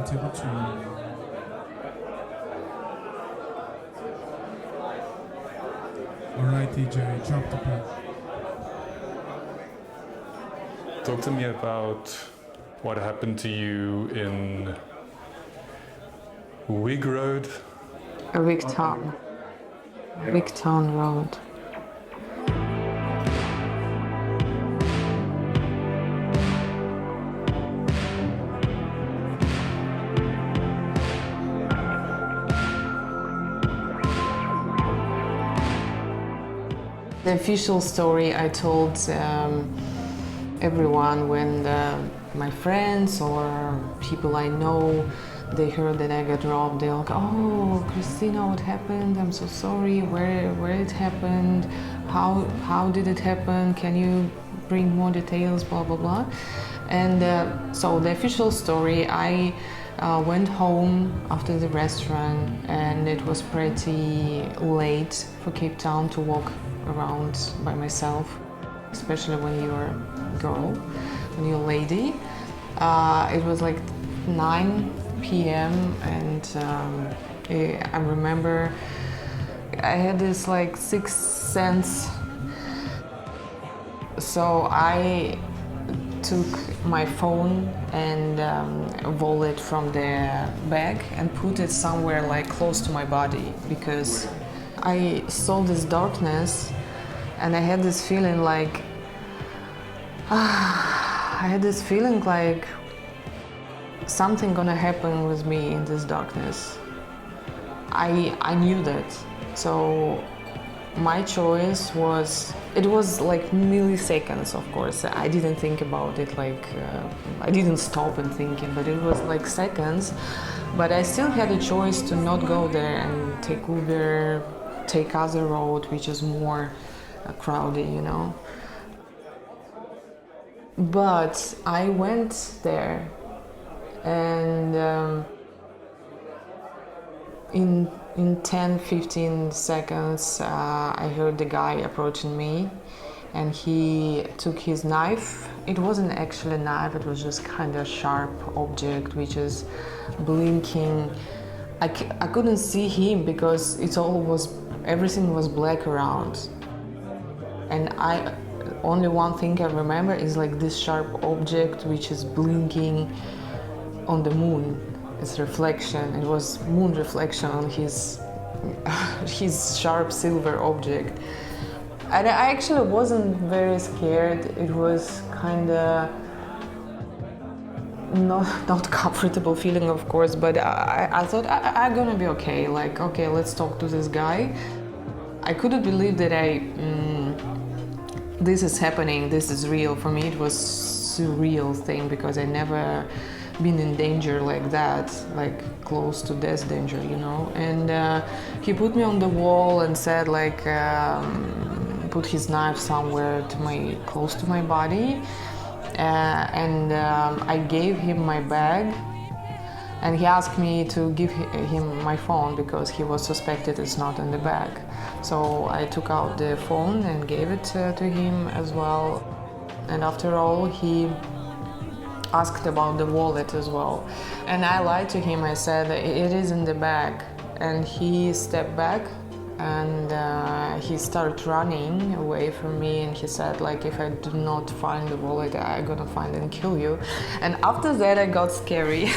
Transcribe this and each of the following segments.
weren't able to. Alright, DJ, drop the beat. Talk to me about what happened to you in Wig Road. WIGTOWN. WIGTOWN Road. The official story I told everyone when my friends or people I know, they heard that I got robbed. They're like, "Oh, Christina, what happened? I'm so sorry. Where it happened? How did it happen? Can you bring more details? Blah blah blah." And so the official story, I went home after the restaurant, and it was pretty late for Cape Town to walk around by myself, especially when you're a girl, when you're a lady. It was like 9 p.m. and I remember I had this like sixth sense. So I took my phone and wallet from the bag and put it somewhere like close to my body, because I saw this darkness and I had this feeling like something gonna happen with me in this darkness. I knew that. So my choice was, it was like milliseconds, of course. I didn't think about it, like I didn't stop and thinking, but it was like seconds. But I still had a choice to not go there and take Uber, take other road, which is more crowded, you know. But I went there, and in 10-15 seconds I heard the guy approaching me, and he took his knife. It wasn't actually a knife, it was just kind of sharp object which is blinking. I couldn't see him because everything was black around, and only one thing I remember is like this sharp object which is blinking on the moon. It's reflection. It was moon reflection on his sharp silver object. And I actually wasn't very scared. It was kind of not comfortable feeling, of course, but I thought I'm gonna be okay. Like, okay, let's talk to this guy. I couldn't believe that this is happening, this is real. For me, it was a surreal thing because I never been in danger like that, like close to death danger, you know. And he put me on the wall and said, like, put his knife somewhere close to my body, and I gave him my bag, and he asked me to give him my phone because he was suspected it's not in the bag. So I took out the phone and gave it to him as well. And after all, he asked about the wallet as well. And I lied to him. I said, it is in the bag. And he stepped back and he started running away from me, and he said, like, if I do not find the wallet, I'm gonna find and kill you. And after that I got scary.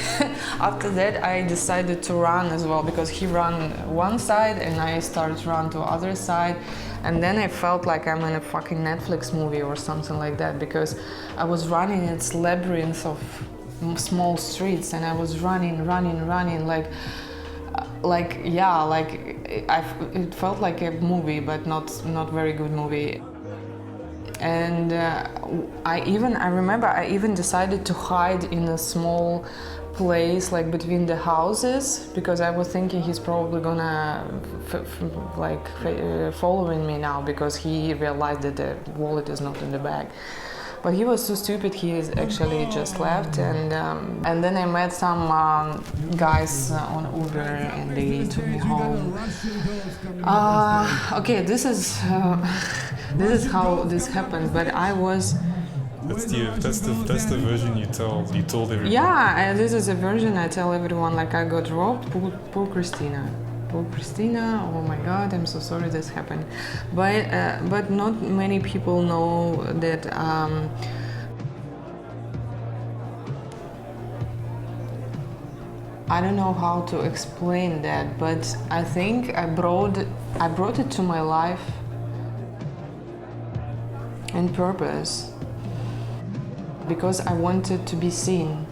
After that I decided to run as well, because he ran one side and I started run to other side. And then I felt like I'm in a fucking Netflix movie or something like that, because I was running in its labyrinth of small streets, and I was running, it felt like a movie, but not very good movie. And I remember I even decided to hide in a small place, like between the houses, because I was thinking he's probably gonna following me now, because he realized that the wallet is not in the bag. But he was so stupid, he actually just left. And then I met some guys on Uber, and they took me home. Okay, this is how this happened. But I was That's the version you told everyone. Yeah, this is a version I tell everyone, like I got robbed, poor Christina. Poor Christina, oh my god, I'm so sorry this happened. But not many people know that I don't know how to explain that, but I think I brought it to my life on purpose because I wanted to be seen.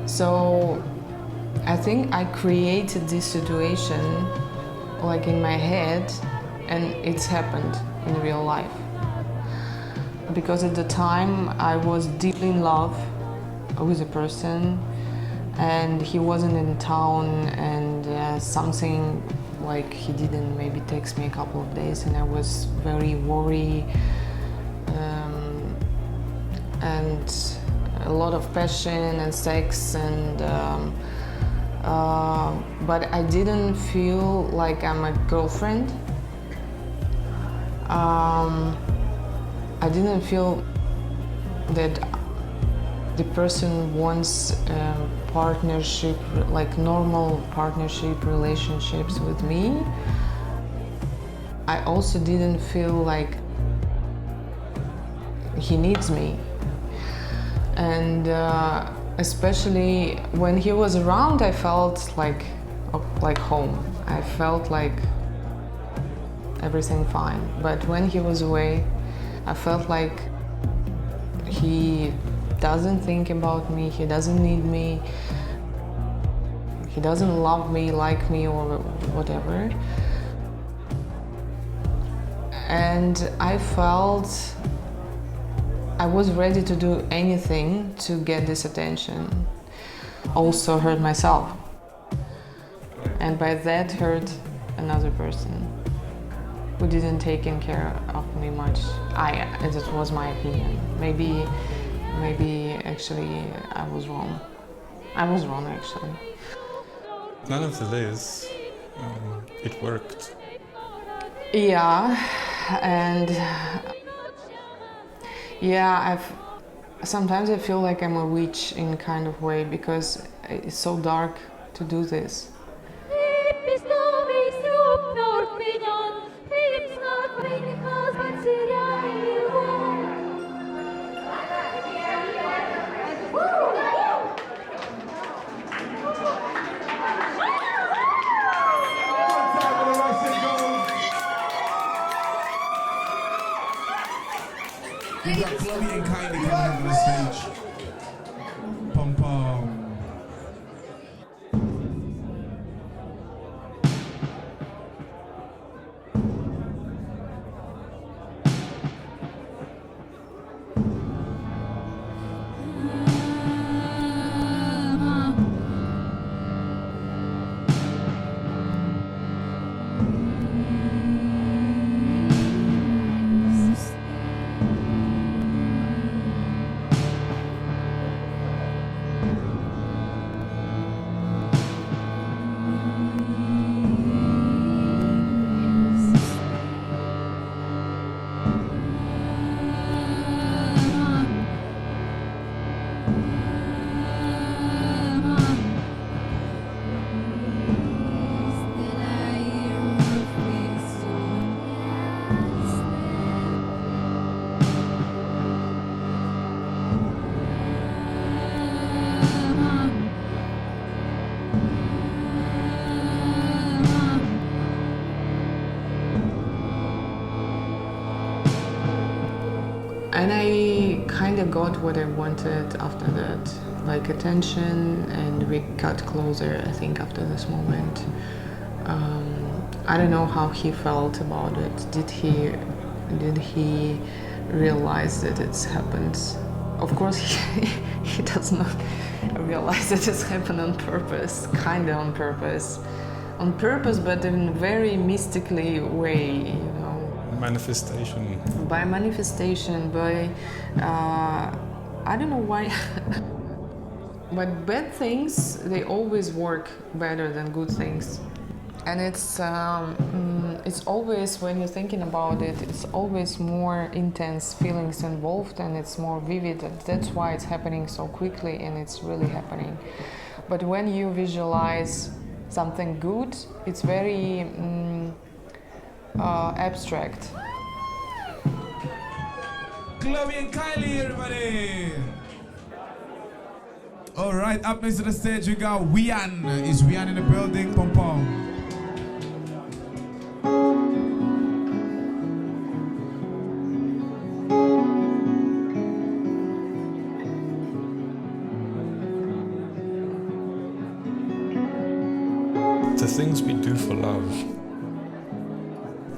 So I think I created this situation like in my head, and it's happened in real life. Because at the time I was deeply in love with a person and he wasn't in town, and something like he didn't maybe text me a couple of days, and I was very worried, and a lot of passion and sex, and but I didn't feel like I'm a girlfriend. I didn't feel that the person wants partnership, like normal partnership relationships with me. I also didn't feel like he needs me. And especially when he was around, I felt like home. I felt like everything fine. But when he was away, I felt like he doesn't think about me, he doesn't need me, he doesn't love me, like me, or whatever. And I felt I was ready to do anything to get this attention. Also hurt myself. And by that hurt another person who didn't take care of me much. That was my opinion. Maybe actually I was wrong. I was wrong actually. Nonetheless, it worked. Yeah, and yeah, sometimes I feel like I'm a witch in a kind of way, because it's so dark to do this. We've got Chloe and Kylie coming onto the stage. Pom pom. And I kind of got what I wanted after that, like attention, and we got closer, I think, after this moment. I don't know how he felt about it. Did he realize that it's happened? Of course, he does not realize that it's happened on purpose, kind of on purpose. On purpose, but in a very mystically way, you know. Manifestation. By manifestation, by, I don't know why, but bad things, they always work better than good things. And it's always, when you're thinking about it, it's always more intense feelings involved, and it's more vivid. That's why it's happening so quickly, and it's really happening. But when you visualize something good, it's very abstract. Chloe and Kylie, everybody! All right, up next to the stage we got VII. Is VII in the building? Pom pom. The things we do for love,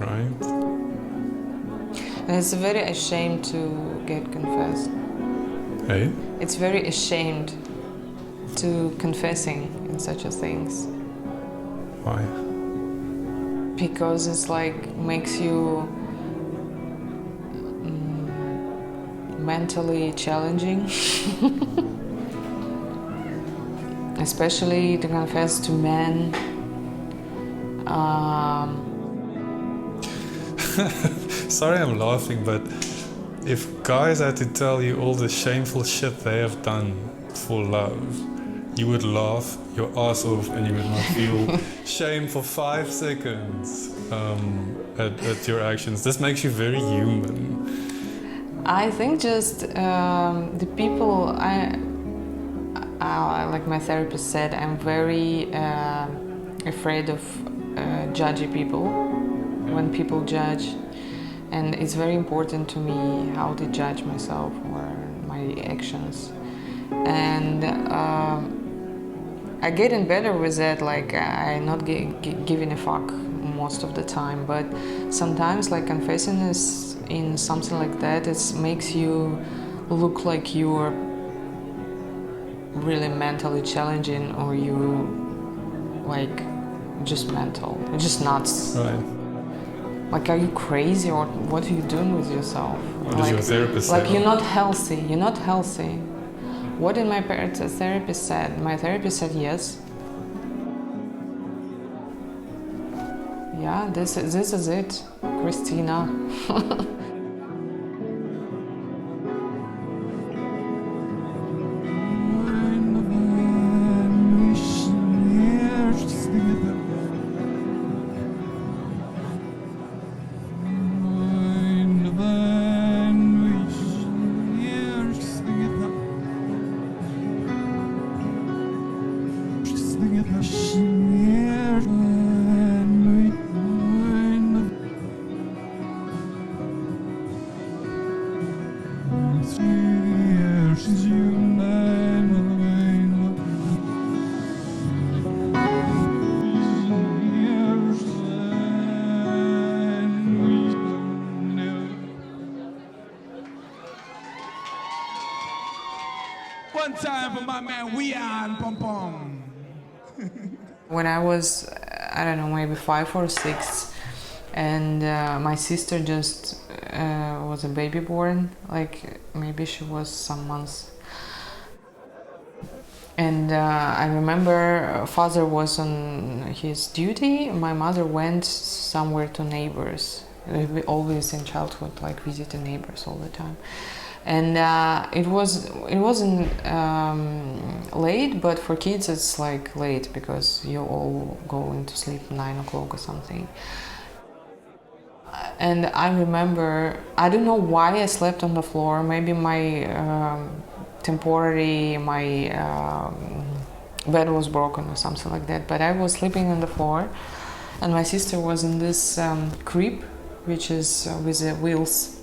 right? And it's very ashamed to get confessed. Hey? It's very ashamed to confessing in such a things. Why? Because it's like makes you mentally challenging. Especially to confess to men. Sorry I'm laughing, but if guys had to tell you all the shameful shit they have done for love, you would laugh your ass off and you would not feel shame for 5 seconds at your actions. This makes you very human. I think just the people, like my therapist said, I'm very afraid of judgy people, when people judge. And it's very important to me how to judge myself or my actions. And I getting better with that, like I'm not giving a fuck most of the time, but sometimes like confessing is in something like that, it makes you look like you're really mentally challenging, or you like just mental, just nuts. Right. Like, are you crazy, or what are you doing with yourself? What does your therapist say? Like, you're not healthy, you're not healthy. What did my therapist said? My therapist said yes. Yeah, this is it, Christina. One time for my man VII, pom pom. When I was, I don't know, maybe 5 or 6, and my sister just was a baby born, like maybe she was some months. And I remember father was on his duty, my mother went somewhere to neighbors. We always in childhood like visited neighbors all the time. And it wasn't late, but for kids it's like late because you all going to sleep 9 o'clock or something. And I remember, I don't know why I slept on the floor. Maybe my bed was broken or something like that. But I was sleeping on the floor, and my sister was in this crib, which is with the wheels.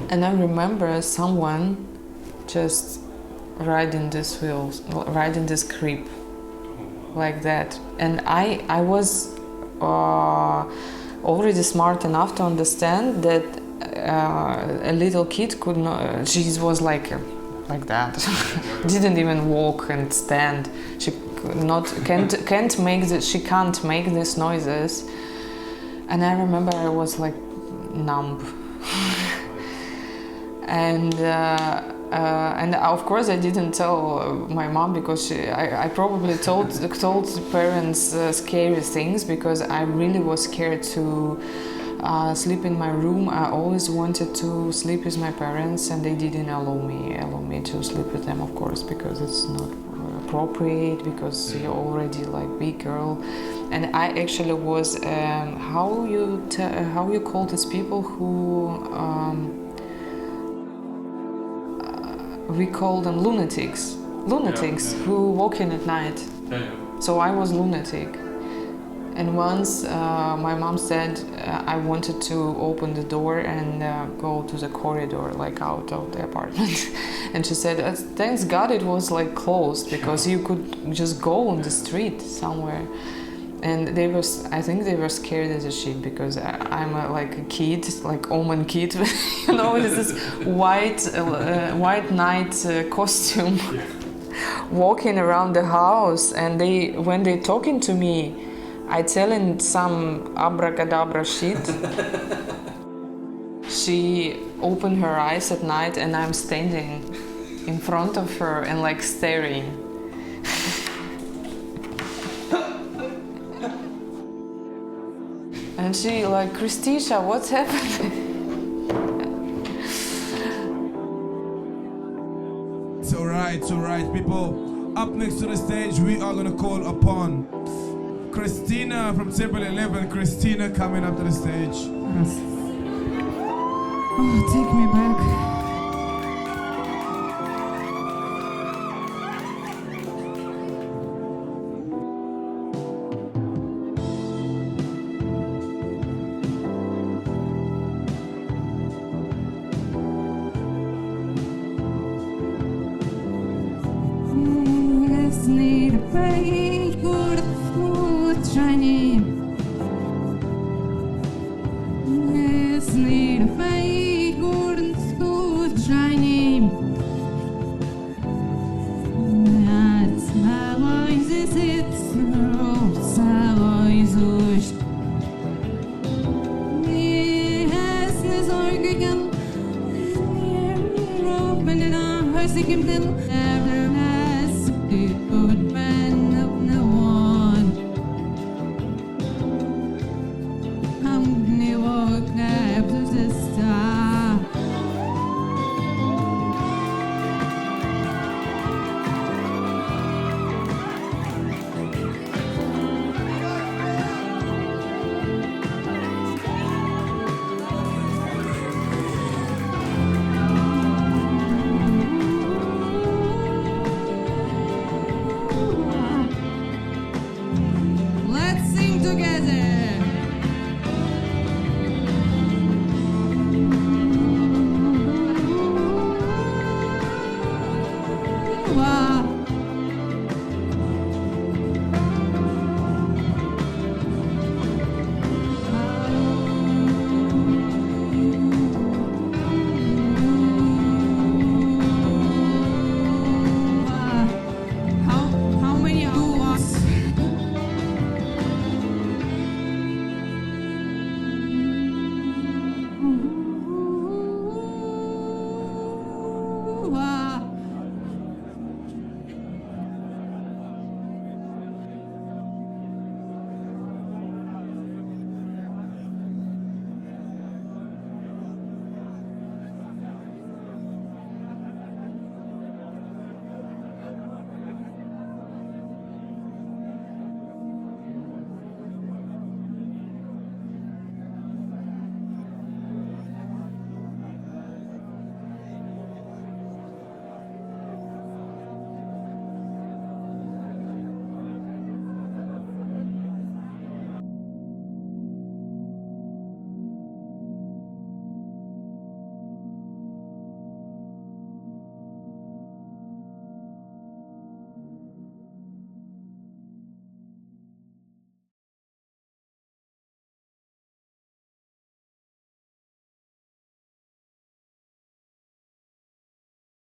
And I remember someone just riding this wheels, riding this creep like that. And I was already smart enough to understand that a little kid could not, she was like that, didn't even walk and stand. She can't make these noises. And I remember I was like numb. And of course I didn't tell my mom, because I probably told parents scary things, because I really was scared to sleep in my room. I always wanted to sleep with my parents, and they didn't allow me to sleep with them, of course, because it's not appropriate, because you're already like big girl. And I actually was how you call these people who we call them lunatics who walk in at night. So I was lunatic. And once my mom said I wanted to open the door and go to the corridor, like out of the apartment. And she said, thanks God it was like closed, because you could just go on the street somewhere. And I think they were scared as a shit, because I'm like a kid, like Omen kid, you know, with this white night costume, walking around the house. And when they talking to me, I telling some abracadabra shit. She opened her eyes at night, and I'm standing in front of her and like staring. And she like, Christisha, what's happening? It's alright, people. Up next to the stage, we are gonna call upon Christina from Table 11. Christina coming up to the stage. Yes. Oh, take me back. Wow.